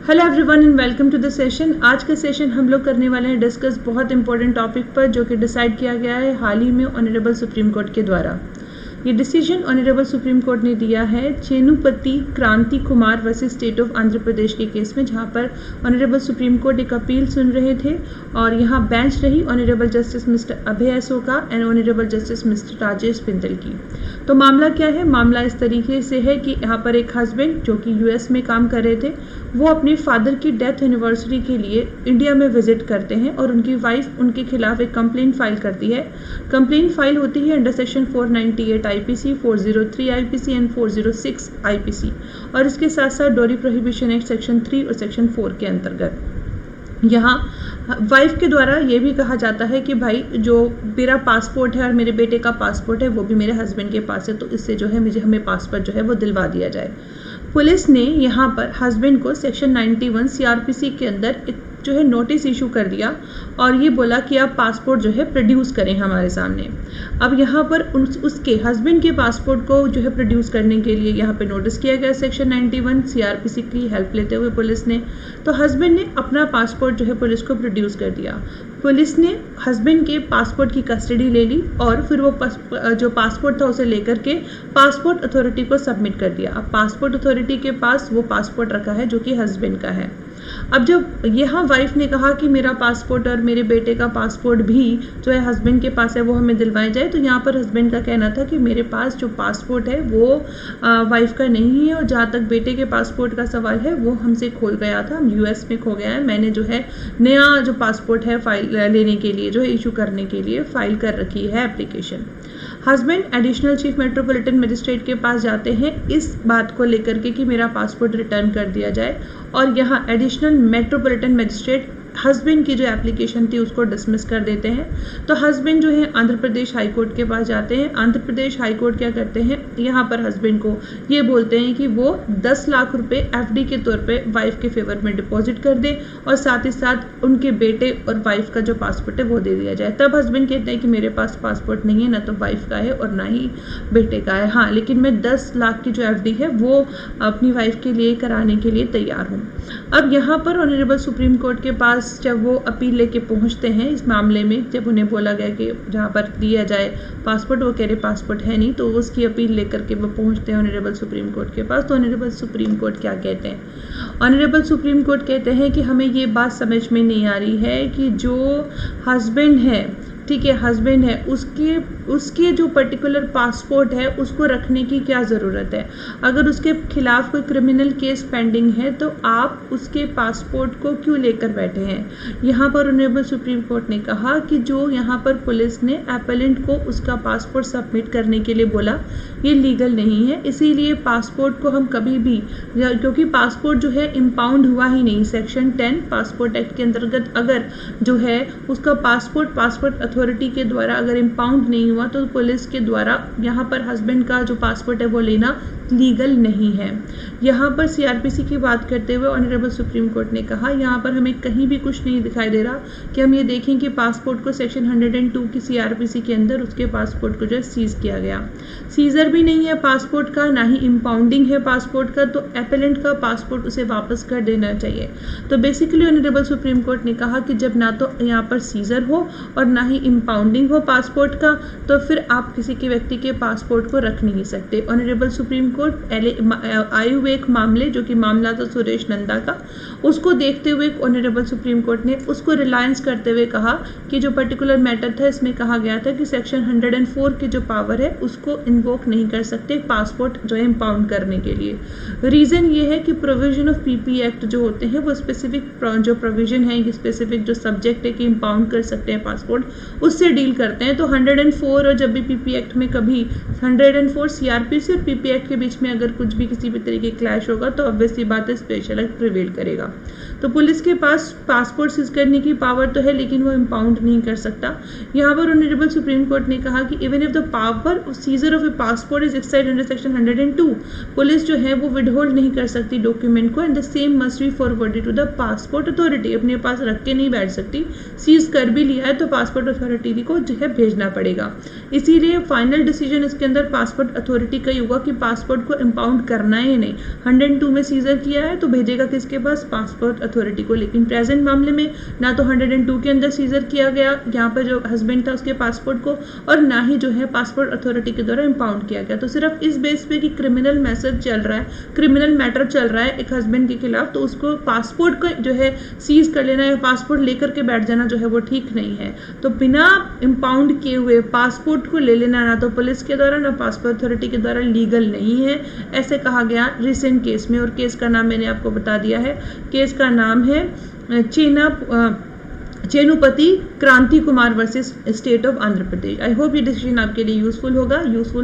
Hello everyone and welcome to the session. आज का session हम लोग करने वाले हैं डिस्कस बहुत इंपॉर्टेंट टॉपिक पर जो कि डिसाइड किया गया है हाल ही में ऑनरेबल सुप्रीम कोर्ट के द्वारा। ये डिसीजन ऑनरेबल सुप्रीम कोर्ट ने दिया है Chenupati Kranti Kumar versus state of Andhra Pradesh के केस में, जहां पर ऑनरेबल सुप्रीम कोर्ट एक अपील सुन रहे थे और यहां बेंच रही honourable justice mister Abhay Ashoka and honourable justice mister Rajesh Bindal की। तो मामला क्या है? मामला इस तरीके से है कि यहाँ पर एक हस्बैंड जो कि यूएस में काम कर रहे थे, वो अपने फादर की डेथ एनिवर्सरी के लिए इंडिया में विजिट करते हैं और उनकी वाइफ उनके खिलाफ एक कंप्लेंट फाइल करती है। कंप्लेंट फाइल होती है under section 498 IPC, 403 IPC and 406 IPC और इसके साथ साथ डोरी प्रोहिबिशन एक्ट सेक्शन 3 और सेक्शन 4 के अंतर्गत। यहाँ वाइफ के द्वारा ये भी कहा जाता है कि भाई जो मेरा पासपोर्ट है और मेरे बेटे का पासपोर्ट है वो भी मेरे हस्बैंड के पास है, तो इससे जो है हमें पासपोर्ट जो है वो दिलवा दिया जाए। पुलिस ने यहाँ पर हस्बैंड को सेक्शन 91 सीआरपीसी के अंदर एक जो है नोटिस इशू कर दिया और ये बोला कि आप पासपोर्ट जो है प्रोड्यूस करें हमारे सामने। अब यहाँ पर उसके हस्बैंड के पासपोर्ट को जो है प्रोड्यूस करने के लिए यहाँ पे नोटिस किया गया सेक्शन 91 सीआरपीसी की हेल्प लेते हुए पुलिस ने। तो हस्बैंड ने अपना पासपोर्ट जो है पुलिस को प्रोड्यूस कर दिया। पुलिस ने हस्बैंड के पासपोर्ट की कस्टडी ले ली और फिर वो जो पासपोर्ट था उसे लेकर के पासपोर्ट अथॉरिटी को सबमिट कर दिया। अब पासपोर्ट अथॉरिटी के पास वो पासपोर्ट रखा है जो कि हस्बैंड का है। अब जब यहाँ वाइफ ने कहा कि मेरा पासपोर्ट और मेरे बेटे का पासपोर्ट भी जो है हस्बैंड के पास है वो हमें दिलवाया जाए, तो यहाँ पर हस्बैंड का कहना था कि मेरे पास जो पासपोर्ट है वो वाइफ का नहीं है और जहाँ तक बेटे के पासपोर्ट का सवाल है वो हमसे खो गया था, यूएस में खो गया है। मैंने जो है नया जो पासपोर्ट है फाइल लेने के लिए जो है इशू करने के लिए फाइल कर रखी है application. Husband additional chief metropolitan magistrate के पास जाते हैं इस बात को लेकर के कि मेरा पासपोर्ट रिटर्न कर दिया जाए और यहाँ एडिशनल मेट्रोपॉलिटन मजिस्ट्रेट हस्बैंड की जो एप्लीकेशन थी उसको डिसमिस कर देते हैं। तो हस्बैंड जो है आंध्र प्रदेश हाई कोर्ट के पास जाते हैं। आंध्र प्रदेश हाई कोर्ट क्या करते हैं, यहाँ पर हस्बैंड को ये बोलते हैं कि वो 10 लाख रुपए एफडी के तौर पे वाइफ के फेवर में डिपॉजिट कर दे और साथ ही साथ उनके बेटे और वाइफ का जो पासपोर्ट है वो दे दिया जाए। तब हस्बैंड कहते हैं कि मेरे पास पासपोर्ट नहीं है, ना तो वाइफ का है और ना ही बेटे का है, हाँ लेकिन मैं 10 लाख की जो एफडी है वो अपनी वाइफ के लिए कराने के लिए तैयार हूँ। अब यहाँ पर ऑनरेबल सुप्रीम कोर्ट के पास जब वो अपील लेके पहुंचते हैं इस मामले में, जब उन्हें बोला गया कि जहाँ पर दिया जाए पासपोर्ट, वो कह रहे पासपोर्ट है नहीं, तो उसकी अपील लेकर के वो पहुंचते हैं ऑनरेबल सुप्रीम कोर्ट के पास। तो ऑनरेबल सुप्रीम कोर्ट क्या कहते हैं? ऑनरेबल सुप्रीम कोर्ट कहते हैं कि हमें ये बात समझ में नहीं आ रही है कि जो हस्बैंड है, ठीक है हस्बैंड है, उसके जो पर्टिकुलर पासपोर्ट है उसको रखने की क्या ज़रूरत है। अगर उसके खिलाफ कोई क्रिमिनल केस पेंडिंग है तो आप उसके पासपोर्ट को क्यों लेकर बैठे हैं। यहाँ पर ऑनरेबल सुप्रीम कोर्ट ने कहा कि जो यहाँ पर पुलिस ने एपेलेंट को उसका पासपोर्ट सबमिट करने के लिए बोला ये लीगल नहीं है, इसीलिए पासपोर्ट को हम कभी भी, क्योंकि पासपोर्ट जो है इम्पाउंड हुआ ही नहीं, सेक्शन 10 पासपोर्ट एक्ट के अंतर्गत अगर जो है उसका पासपोर्ट अथॉरिटी के द्वारा अगर इम्पाउंड नहीं हुआ तो पुलिस के द्वारा यहाँ पर हस्बैंड का जो पासपोर्ट है वो लेना लीगल नहीं है। यहाँ पर सीआरपीसी की बात करते हुए ऑनरेबल सुप्रीम कोर्ट ने कहा यहाँ पर हमें कहीं भी कुछ नहीं दिखाई दे रहा कि हम ये देखें कि पासपोर्ट को सेक्शन 102 की सीआरपीसी के अंदर उसके पासपोर्ट को जो है सीज किया गया। सीजर भी नहीं है पासपोर्ट का, ना ही इम्पाउंडिंग है पासपोर्ट का, तो एपेलेंट का पासपोर्ट उसे वापस कर देना चाहिए। तो बेसिकली ऑनरेबल सुप्रीम कोर्ट ने कहा कि जब ना तो यहाँ पर सीजर हो और ना ही इम्पाउंडिंग हो पासपोर्ट का, तो फिर आप किसी के व्यक्ति के पासपोर्ट को रख नहीं सकते। ऑनरेबल सुप्रीम कोर्ट आए हुए एक मामले जो कि मामला था सुरेश नंदा का, उसको देखते हुए ऑनरेबल सुप्रीम कोर्ट ने उसको रिलायंस करते हुए कहा कि जो पर्टिकुलर मैटर था इसमें कहा गया था कि सेक्शन 104 की जो पावर है उसको इन्वोक नहीं कर सकते पासपोर्ट जो है इम्पाउंड करने के लिए। रीज़न ये है कि प्रोविजन ऑफ पीपी एक्ट जो होते हैं वो स्पेसिफिक जो प्रोविजन है, स्पेसिफिक जो सब्जेक्ट है कि इम्पाउंड कर सकते हैं पासपोर्ट, उससे डील करते हैं। तो 104 और जब भी पीपी एक्ट में कभी 104 सीआरपीसी और पीपी एक्ट के बीच में अगर कुछ भी किसी भी तरीके क्लैश होगा तो ऑब्वियसली बात है स्पेशल एक्ट प्रिवेल करेगा। तो पुलिस के पास पासपोर्ट सीज करने की पावर तो है लेकिन वो इम्पाउंड नहीं कर सकता। यहाँ पर ऑनरेबल सुप्रीम कोर्ट ने कहा कि even if the power of seizure of a passport is exercised under section 102, police जो है वो विदहोल्ड नहीं कर सकती डॉक्यूमेंट को and the same must be forwarded to the passport authority. अपने पास रख के नहीं बैठ सकती, सीज कर भी लिया है तो पासपोर्ट अथॉरिटी को जो है भेजना पड़ेगा। इसीलिए फाइनल डिसीजन इसके अंदर पासपोर्ट अथॉरिटी का ही होगा कि पासपोर्ट पासपोर्ट को इम्पाउंड करना ही नहीं। 102 में सीजर किया है तो भेजेगा किसके पास, पासपोर्ट अथॉरिटी को। लेकिन प्रेजेंट मामले में ना तो 102 के अंदर सीजर किया गया यहाँ पर जो हस्बैंड था उसके पासपोर्ट को, और ना ही जो है पासपोर्ट अथॉरिटी के द्वारा इम्पाउंड किया गया। तो सिर्फ इस बेस पे कि क्रिमिनल मैसेज चल रहा है, क्रिमिनल मैटर चल रहा है एक हस्बैंड के खिलाफ, तो उसको पासपोर्ट को जो है सीज कर लेना या पासपोर्ट लेकर के बैठ जाना जो है वो ठीक नहीं है। तो बिना इम्पाउंड किए हुए पासपोर्ट को ले लेना ना तो पुलिस के द्वारा ना पासपोर्ट अथॉरिटी के द्वारा लीगल नहीं है, ऐसे कहा गया रिसेंट केस में। और केस का नाम मैंने आपको बता दिया है, केस का नाम है Chenupati Kranti Kumar versus state of Andhra Pradesh. I hope ये डिसीजन आपके लिए यूजफुल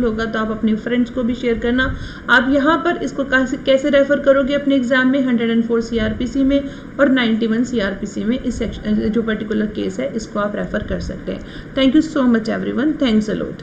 होगा तो आप अपने फ्रेंड्स को भी शेयर करना। आप यहाँ पर इसको कैसे रेफर करोगे अपने एग्जाम में, 104 CRPC में और 91 CRPC में इस सेक्शन जो पर्टिकुलर केस है इसको आप रेफर कर सकते हैं। Thank you so much everyone, thanks a lot.